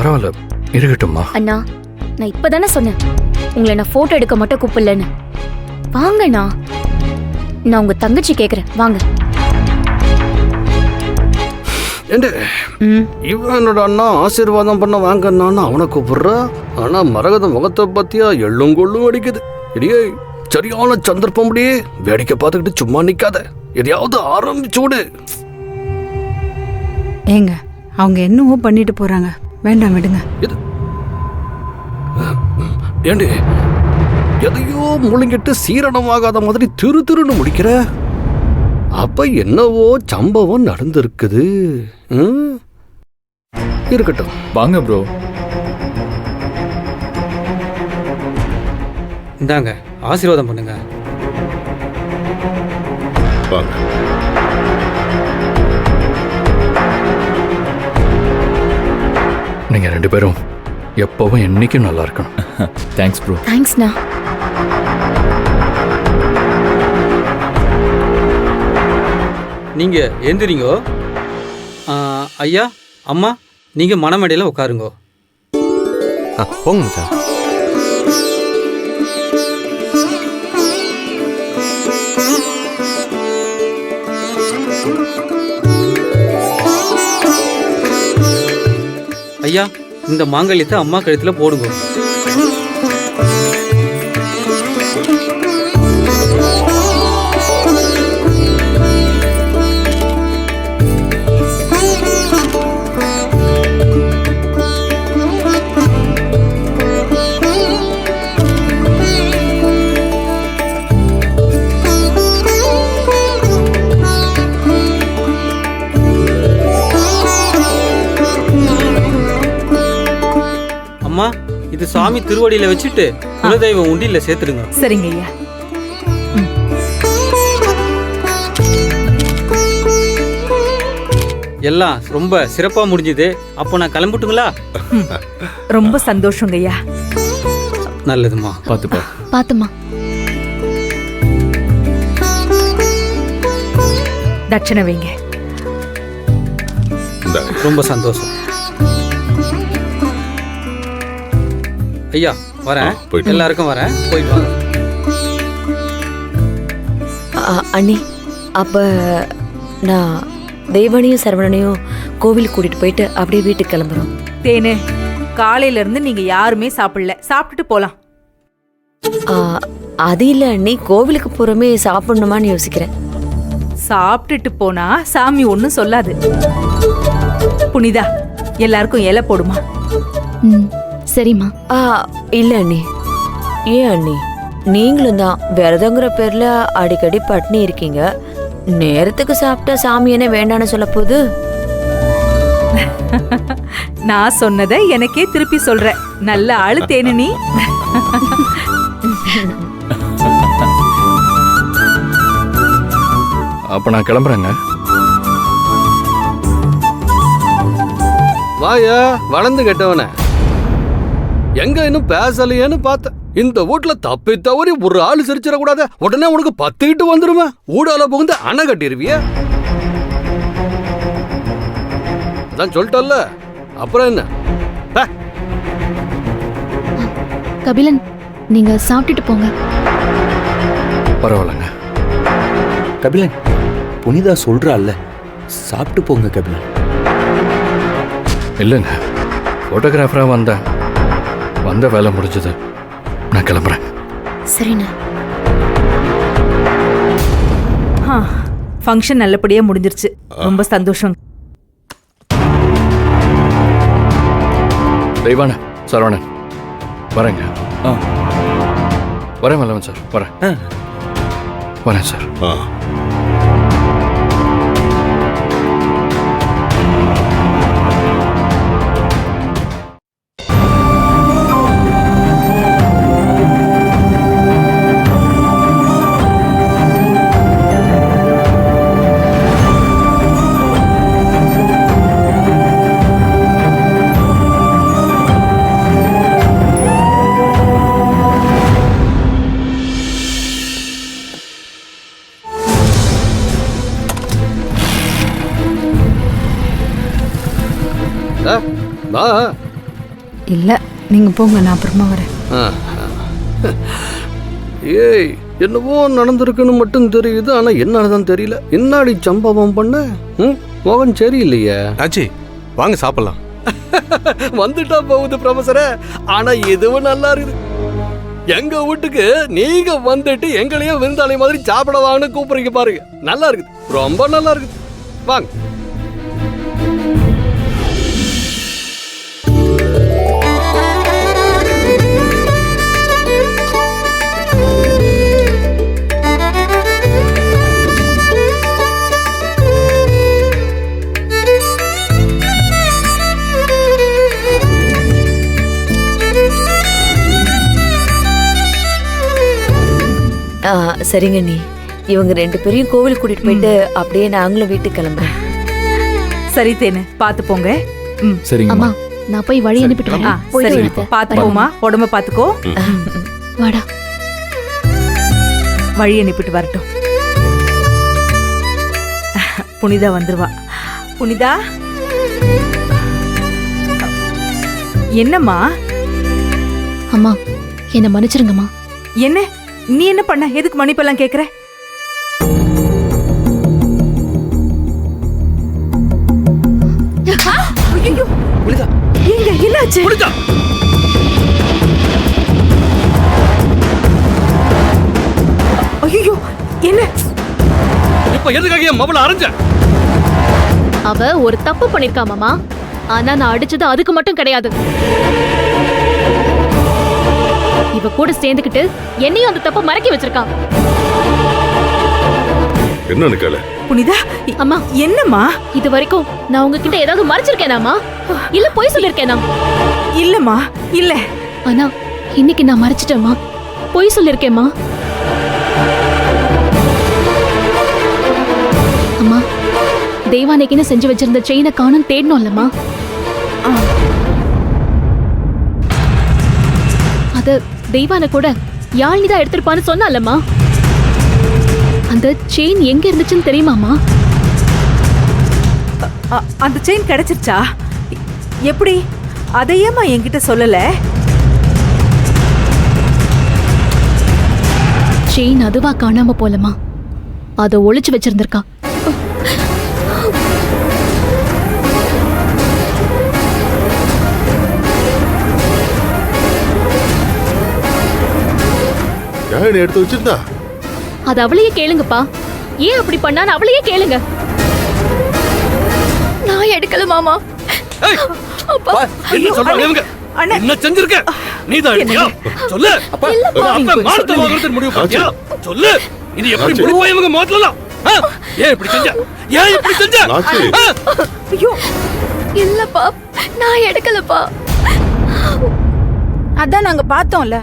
பரவாயில்ல, இருக்கட்டும்மா. அண்ணா, நான் இப்பதானே சொன்னேன் உங்களை நான் போட்டோ எடுக்க மட்டும் கூப்பிடலன்னு. வாங்கண்ணா, நான் உங்க தங்கச்சி கேக்குறேன், வாங்க. இவனோட அண்ணா ஆசீர்வாதம் பண்ண வாங்கன்னு அவனை கூப்பிடுற. ஆனா மரகத முகத்தை பத்தியா எள்ளும் கொள்ளும் அடிக்குது. இடியே, சரியான சந்தர்ப்பம் முடியே. வேடிக்கை பார்த்துக்கிட்டு சும்மா நிக்காத, எதையாவது ஆரம்பிச்சு விடு. ஏங்க, அவங்க என்னவோ பண்ணிட்டு போறாங்க, வேண்டாம் விடுங்க. ஏண்டி, எதையோ முழுங்கிட்டு சீரணமாகாத மாதிரி திரு திருன்னு முடிக்கிற. அப்ப என்னவோ சம்பவம் நடந்திருக்குது. இருக்கட்டும், வாங்க ப்ரோ. இந்தாங்க, ஆசீர்வாதம் பண்ணுங்க. நீங்க 2 பேரும் எப்பவும் என்னைக்கும் நல்லா இருக்கணும். Thanks bro. தேங்க்ஸ்ண்ணா. நீங்க எந்திரிங்கோ. ஐயா, அம்மா, நீங்க மணமேடையில் உட்காருங்கோ. போங்க மச்சான். ஐயா, இந்த மாங்கல்யத்தை அம்மா கழுத்துல போடுங்க. அம்மா, இது சாமி திருவடியில வச்சுட்டு குலதெய்வம் உண்டியில சேர்த்துடுங்க. சரிங்க ஐயா. எல்லாம் ரொம்ப சிறப்பா முடிஞ்சது. அப்போ நான் கிளம்பட்டுங்களா? ரொம்ப சந்தோஷங்க ஐயா. நல்லதுமா. பார்த்துப்பா. பாத்துமா. தட்சணை வைங்க. ரொம்ப சந்தோஷம். ஐயா, வரேன். எல்லாருக்கும் வரேன். போயிட்டு வாங்க. அண்ணி, அப்ப நான் தெய்வானியும் சரவணனையும் கோவிலுக்கு கூட்டிட்டு போயிட்டு அப்படியே வீட்டுக்கு கிளம்புறோம். தேனு, காலையில இருந்து நீங்க யாருமே சாப்பிடல, சாப்பிட்டுட்டு போலாம். அது இல்ல அண்ணி, கோவிலுக்கு போறமே சாப்பிடணுமான்னு யோசிக்கிறேன். சாப்பிட்டுட்டு போனா சாமி ஒன்னும் சொல்லாது. புனிதா, எல்லாருக்கும் இலை போடுமா. சரிம்மா. இல்ல அண்ணி. ஏன் அண்ணி, நீங்களும் தான் விரதங்கிற பேர்ல அடிக்கடி பட்னி இருக்கீங்க. நேரத்துக்கு சாப்பிட்டா சாமி என்ன வேண்டான்னு சொல்ல போகுது? நான் சொன்னதை எனக்கே திருப்பி சொல்ற. நல்ல ஆளு தேனு நீ. அப்ப நான் கிளம்புறேங்க. வாயா, வளர்ந்து கெட்டவன. எங்க இன்னும் பேசலையேன்னு பார்த்த. இந்த வீட்டுல தப்பி தவறி ஒரு ஆளு சிரிச்சிடக்கூடாது. உடனே உனக்கு 10 கிட்டு வந்துருமா? ஊடால புகுந்து அணை கட்டிருவிய. அதான் சொல்லிட்டல்ல, அப்புறம் என்ன? கபிலன், நீங்க சாப்பிட்டுட்டு போங்க. பரவாயில்லங்க. கபிலன், புனிதா சொல்றாள்ல, சாப்பிட்டு போங்க கபிலன். இல்லைங்க, போட்டோகிராஃபரா வந்த வேலை முடிஞ்சது. நான் கிளம்புறேன். சரிண்ணா. ஃபங்க்ஷன் நல்லபடியா முடிஞ்சிருச்சு. ரொம்ப சந்தோஷம். தெய்வான, சரவணன், வரேங்க. வரேன் வல்லவன் சார், வரேன் சார். இல்ல நீங்க போங்க, நான் அப்புறமா வரேன். ஏய், என்னவோ நடந்திருக்குன்னு மட்டும் தெரியுது, ஆனா என்னதான் தெரியல. என்னாடி சம்பவம் பண்ண? மோகன் சரியில்லையே. ஆச்சி வாங்க சாப்பிடலாம். வந்துட்டா போகுது ப்ரொஃபஸரே. ஆனா இதுவும் நல்லா இருக்குது. எங்க வீட்டுக்கு நீங்க வந்துட்டு எங்களையும் விருந்தாளி மாதிரி சாப்பிட வாங்கன்னு கூப்பிடுறீங்க பாருங்க. நல்லா இருக்குது, ரொம்ப நல்லா இருக்குது. வாங்க. சரிங்க நீ, இவங்க 2 பேரையும் கோவில் கூட்டிட்டு போயிட்டு அப்படியே நாங்களும் வீட்டுக்கு கிளம்புறேன். சரி தேனு, பாத்து போங்க. சரிங்க அம்மா, நான் போய் வழி அனுப்பிட்டு ஆ, வரேன். போயிட்டு சரி வரேன். பாத்து போமா, உடம்ப பாத்துக்கோ. வாடா. வழி அனுப்பிட்டு வரட்டும். புனிதா வந்துருவா. புனிதா, என்னம்மா? அம்மா, என்ன மன்னிச்சிருங்கம்மா. என்ன நீ என்ன பண்ண? எதுக்கு மன்னிப்பெல்லாம் கேக்குற? ஐயோ, ஏங்க என்னாச்சு? ஐயோ, என்ன இப்ப எதுக்காக என் மவள அரைஞ்ச? அவ ஒரு தப்பு பண்ணிருக்கா மாமா. ஆனா நான் அடிச்சது அதுக்கு மட்டும் கிடையாது. இவ கூட சேர்ந்துக்கிட்டு என்னையும் அந்த தப்ப மறக்கி வச்சிருக்கான். என்னன்னு கேளு. புனிதா, அம்மா, என்னம்மா? இது வரைக்கும் நான் உங்ககிட்ட ஏதாவது மறைச்சிருக்கேனாமா? இல்ல பொய் சொல்லிருக்கேனா? இல்லம்மா, இல்ல. ஆனா இன்னைக்கு நான் மறைச்சிட்டேம்மா. பொய் சொல்லிருக்கேம்மா. அம்மா, தெய்வானைக்குன்னு செஞ்சு வச்சிருந்த செயினை காணும் தேடணும்லம்மா. அது தெய்வானை கூட யாழ்னிதான் எடுத்திருப்பான்னு சொன்னாலம்மா. அந்த செயின் எங்க இருந்துச்சுன்னு தெரியுமாமா? அந்த செயின் கிடைச்சிருச்சா? எப்படி? அதையேம்மா என்கிட்ட சொல்லல? செயின் அதுவா காணாம போலமா, அதை ஒளிச்சு வச்சிருந்திருக்கா. யானை எடுத்து வச்சிருந்தா? அது அவளையே கேளுங்கப்பா. ஏன் அப்படி பண்ணான்னு அவளையே கேளுங்க. நான் எடுக்கல மாமா. அப்பா, என்ன சொல்றாங்க இவங்க? என்ன செஞ்சிருக்க? நீதான் எடுத்தியா? சொல்லு. அப்பா, மானத்தை வாங்குறதுக்கு முடிவு பண்ணியா? சொல்லு. இது எப்படி முடிப்பா இவங்க மோதலாம்? ஏன் இப்படி செஞ்ச? ஏன் இப்படி செஞ்ச? ஐயோ, இல்லப்பா, நான் எடுக்கலப்பா. அதான் நாங்க பார்த்தோம்ல.